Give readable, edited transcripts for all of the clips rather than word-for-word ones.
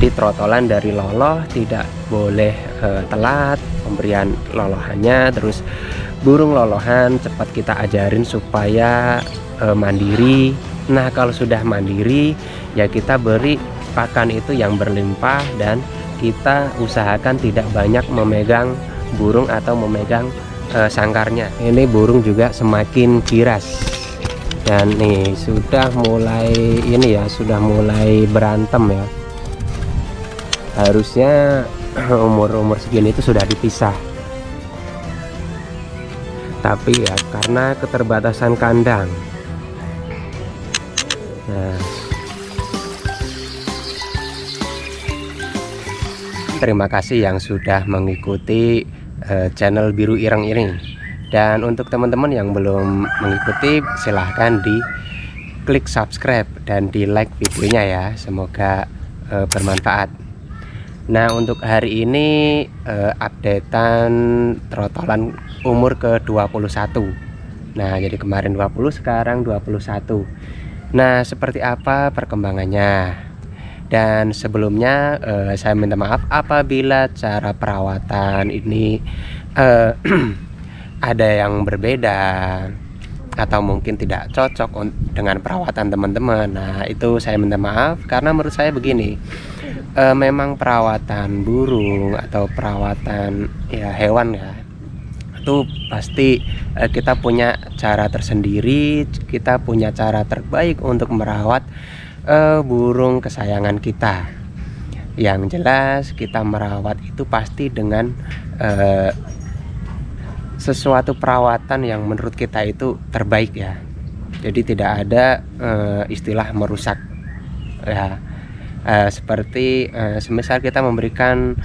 Jadi trotolan dari loloh tidak boleh telat pemberian lolohannya. Terus burung lolohan cepat kita ajarin supaya mandiri. Nah kalau sudah mandiri ya kita beri pakan itu yang berlimpah, dan kita usahakan tidak banyak memegang burung atau memegang sangkarnya. Ini burung juga semakin giras, dan nih sudah mulai ini ya, sudah mulai berantem ya. Harusnya umur segini itu sudah dipisah, tapi ya karena keterbatasan kandang. Nah, terima kasih yang sudah mengikuti channel Biru Ireng ini. Dan untuk teman-teman yang belum mengikuti, silahkan di klik subscribe dan di like videonya ya. Semoga bermanfaat. Nah untuk hari ini updatean trotolan umur ke 21. Nah jadi kemarin 20, sekarang 21. Nah seperti apa perkembangannya? Dan sebelumnya saya minta maaf apabila cara perawatan ini ada yang berbeda atau mungkin tidak cocok dengan perawatan teman-teman. Nah itu saya minta maaf, karena menurut saya begini, memang perawatan burung atau perawatan ya hewan ya, itu pasti kita punya cara tersendiri, kita punya cara terbaik untuk merawat burung kesayangan kita. Yang jelas kita merawat itu pasti dengan sesuatu perawatan yang menurut kita itu terbaik ya. Jadi tidak ada istilah merusak ya. Seperti semisal kita memberikan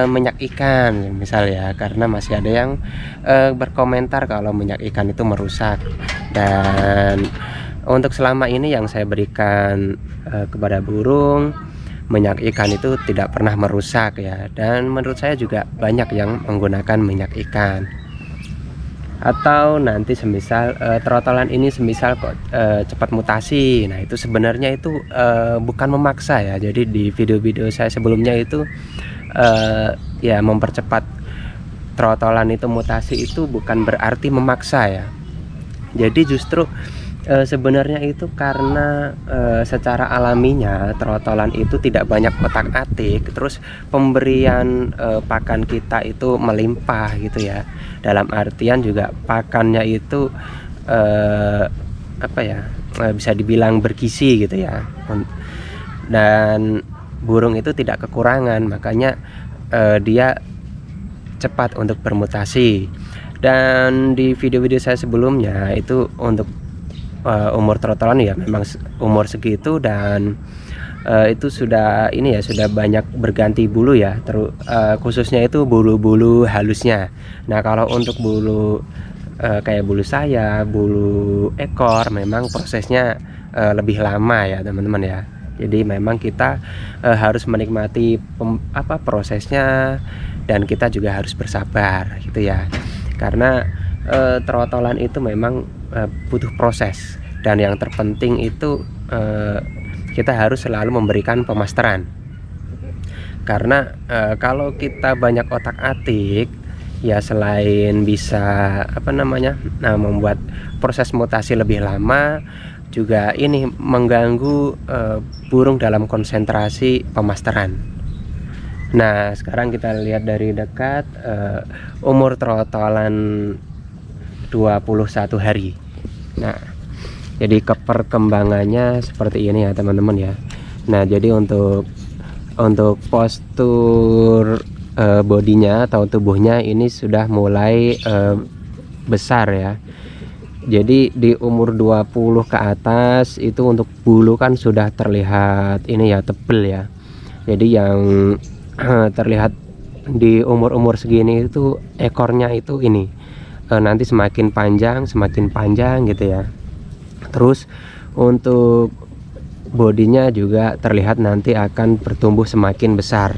minyak ikan misal ya, karena masih ada yang berkomentar kalau minyak ikan itu merusak. Dan untuk selama ini yang saya berikan kepada burung, minyak ikan itu tidak pernah merusak ya. Dan menurut saya juga banyak yang menggunakan minyak ikan. Atau nanti semisal trotolan ini semisal kok cepat mutasi, nah itu sebenarnya itu bukan memaksa ya. Jadi di video-video saya sebelumnya itu ya mempercepat trotolan itu mutasi itu bukan berarti memaksa ya. Jadi justru sebenarnya itu karena secara alaminya trotolan itu tidak banyak otak-atik, terus pemberian pakan kita itu melimpah gitu ya. Dalam artian juga pakannya itu apa ya, bisa dibilang bergizi gitu ya. Dan burung itu tidak kekurangan, makanya dia cepat untuk bermutasi. Dan di video-video saya sebelumnya itu untuk umur trotolan ya memang umur segitu, dan itu sudah ini ya, sudah banyak berganti bulu ya, khususnya itu bulu-bulu halusnya. Nah kalau untuk bulu kayak bulu sayap, bulu ekor, memang prosesnya lebih lama ya teman-teman ya. Jadi memang kita harus menikmati prosesnya, dan kita juga harus bersabar gitu ya, karena trotolan itu memang butuh proses. Dan yang terpenting itu kita harus selalu memberikan pemasteran, karena kalau kita banyak otak-atik ya, selain bisa membuat proses mutasi lebih lama, juga ini mengganggu burung dalam konsentrasi pemasteran. Nah sekarang kita lihat dari dekat umur trotolan 21 hari. Nah jadi perkembangannya seperti ini ya teman-teman ya. Nah jadi untuk postur bodinya atau tubuhnya ini sudah mulai besar ya. Jadi di umur 20 ke atas itu untuk bulu kan sudah terlihat ini ya, tebel ya. Jadi yang terlihat di umur segini itu ekornya itu ini nanti semakin panjang gitu ya. Terus untuk bodinya juga terlihat nanti akan bertumbuh semakin besar.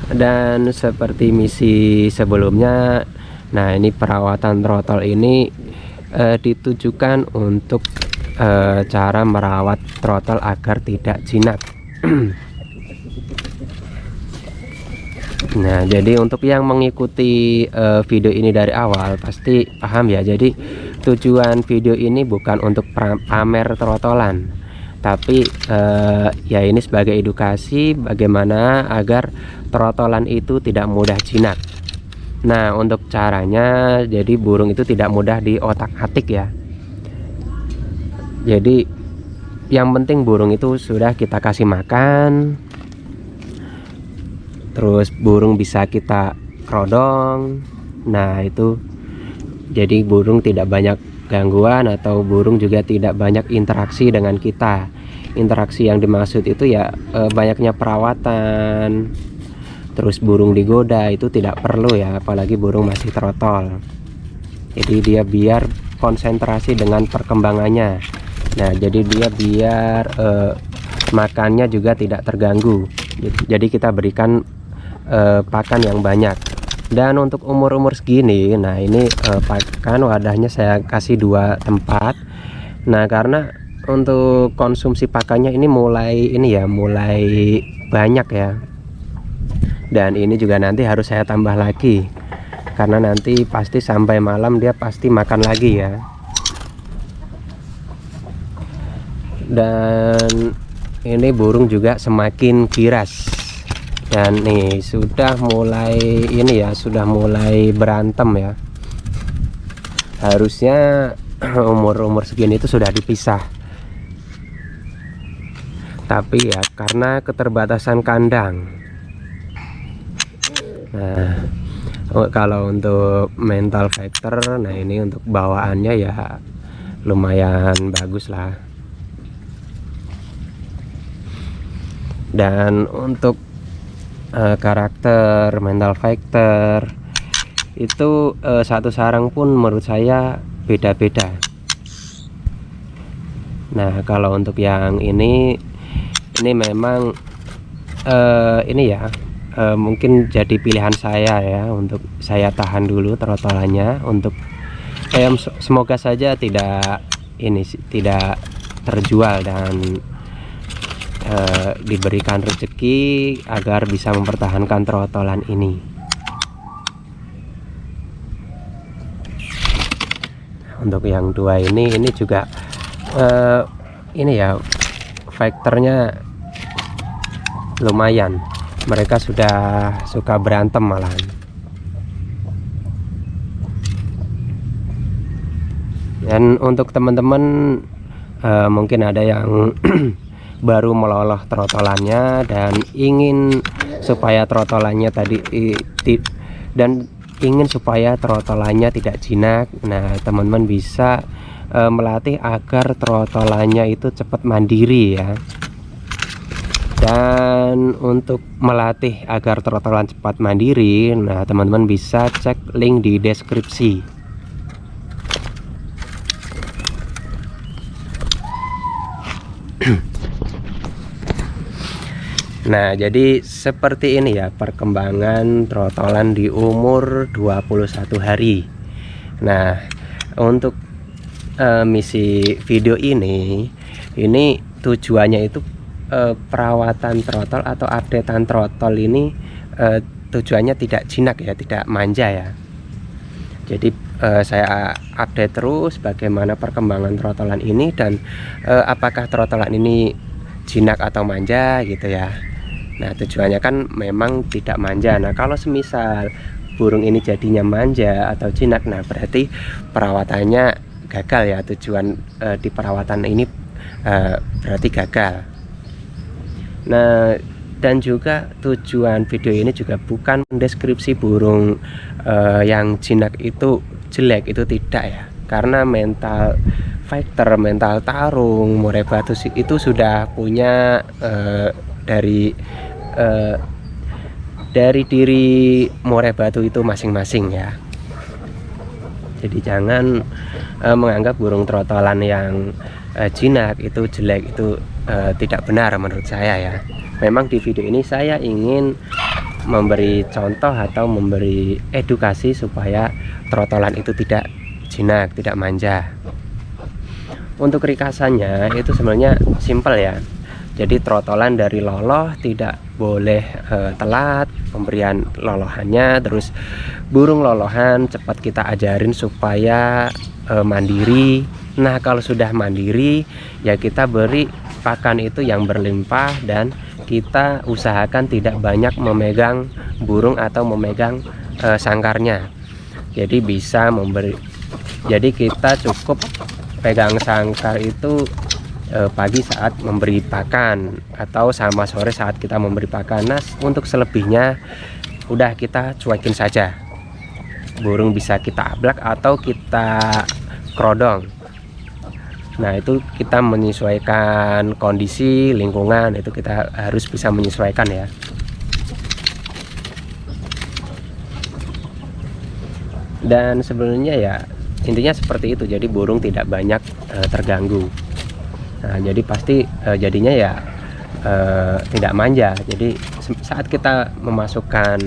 Dan seperti misi sebelumnya, nah ini perawatan trotol ini ditujukan untuk cara merawat trotol agar tidak jinak. Nah, jadi untuk yang mengikuti video ini dari awal pasti paham ya. Jadi tujuan video ini bukan untuk pamer trotolan, tapi ya ini sebagai edukasi bagaimana agar trotolan itu tidak mudah jinak. Nah, untuk caranya, jadi burung itu tidak mudah diotak-atik ya. Jadi yang penting burung itu sudah kita kasih makan, terus burung bisa kita kerodong. Nah itu jadi burung tidak banyak gangguan, atau burung juga tidak banyak interaksi dengan kita. Interaksi yang dimaksud itu ya banyaknya perawatan, terus burung digoda itu tidak perlu ya, apalagi burung masih trotol. Jadi dia biar konsentrasi dengan perkembangannya. Nah jadi dia biar makannya juga tidak terganggu. Jadi kita berikan pakan yang banyak. Dan untuk umur-umur segini, nah ini pakan wadahnya saya kasih 2 tempat. Nah karena untuk konsumsi pakannya ini mulai banyak ya, dan ini juga nanti harus saya tambah lagi karena nanti pasti sampai malam dia pasti makan lagi ya. Dan ini burung juga semakin giras. Dan nih sudah mulai sudah mulai berantem ya. Harusnya umur segini itu sudah dipisah, tapi ya karena keterbatasan kandang. Nah kalau untuk mental factor, nah ini untuk bawaannya ya lumayan bagus lah. Dan untuk karakter mental factor itu satu sarang pun menurut saya beda-beda. Nah kalau untuk yang ini memang mungkin jadi pilihan saya ya, untuk saya tahan dulu trotolannya untuk semoga saja tidak terjual dan diberikan rezeki agar bisa mempertahankan trotolan ini. Untuk yang 2 ini juga faktornya lumayan, mereka sudah suka berantem malahan. Dan untuk teman-teman mungkin ada yang baru meloloh trotolannya dan ingin supaya trotolannya tidak jinak. Nah teman-teman bisa melatih agar trotolannya itu cepat mandiri ya. Dan untuk melatih agar trotolan cepat mandiri, nah teman-teman bisa cek link di deskripsi. Nah jadi seperti ini ya perkembangan trotolan di umur 21 hari. Nah untuk misi video ini tujuannya itu perawatan trotol atau updatean trotol ini tujuannya tidak jinak ya, tidak manja ya. Jadi saya update terus bagaimana perkembangan trotolan ini dan apakah trotolan ini jinak atau manja gitu ya. Nah tujuannya kan memang tidak manja. Nah kalau semisal burung ini jadinya manja atau jinak, nah berarti perawatannya gagal ya. Tujuan di perawatan ini berarti gagal. Nah dan juga tujuan video ini juga bukan mendeskripsi burung yang jinak itu jelek, itu tidak ya. Karena mental fighter, mental tarung, murai batu itu sudah punya dari diri murai batu itu masing-masing ya. Jadi jangan menganggap burung trotolan yang jinak itu jelek, itu tidak benar menurut saya ya. Memang di video ini saya ingin memberi contoh atau memberi edukasi supaya trotolan itu tidak jinak, tidak manja. Untuk ringkasannya itu sebenarnya simple ya. Jadi trotolan dari loloh tidak boleh telat pemberian lolohannya. Terus burung lolohan cepat kita ajarin supaya mandiri. Nah, kalau sudah mandiri ya kita beri pakan itu yang berlimpah, dan kita usahakan tidak banyak memegang burung atau memegang sangkarnya. Jadi bisa memberi, jadi kita cukup pegang sangkar itu pagi saat memberi pakan atau sama sore saat kita memberi pakan. Nah, untuk selebihnya udah kita cuekin saja. Burung bisa kita ablak atau kita kerodong. Nah, itu kita menyesuaikan kondisi lingkungan, itu kita harus bisa menyesuaikan ya. Dan sebenarnya ya intinya seperti itu, jadi burung tidak banyak terganggu. Nah, jadi pasti jadinya ya tidak manja. Jadi saat kita memasukkan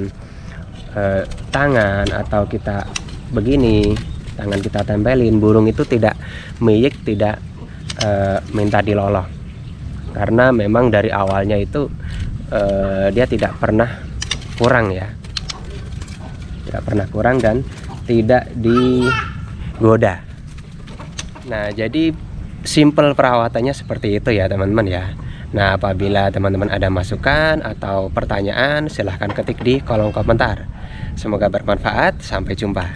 tangan atau kita begini, tangan kita tempelin, burung itu tidak meyek, tidak minta diloloh, karena memang dari awalnya itu dia tidak pernah kurang ya, tidak pernah kurang dan tidak digoda. Nah, jadi simple perawatannya seperti itu ya teman-teman ya. Nah, apabila teman-teman ada masukan atau pertanyaan, silahkan ketik di kolom komentar. Semoga bermanfaat. Sampai jumpa.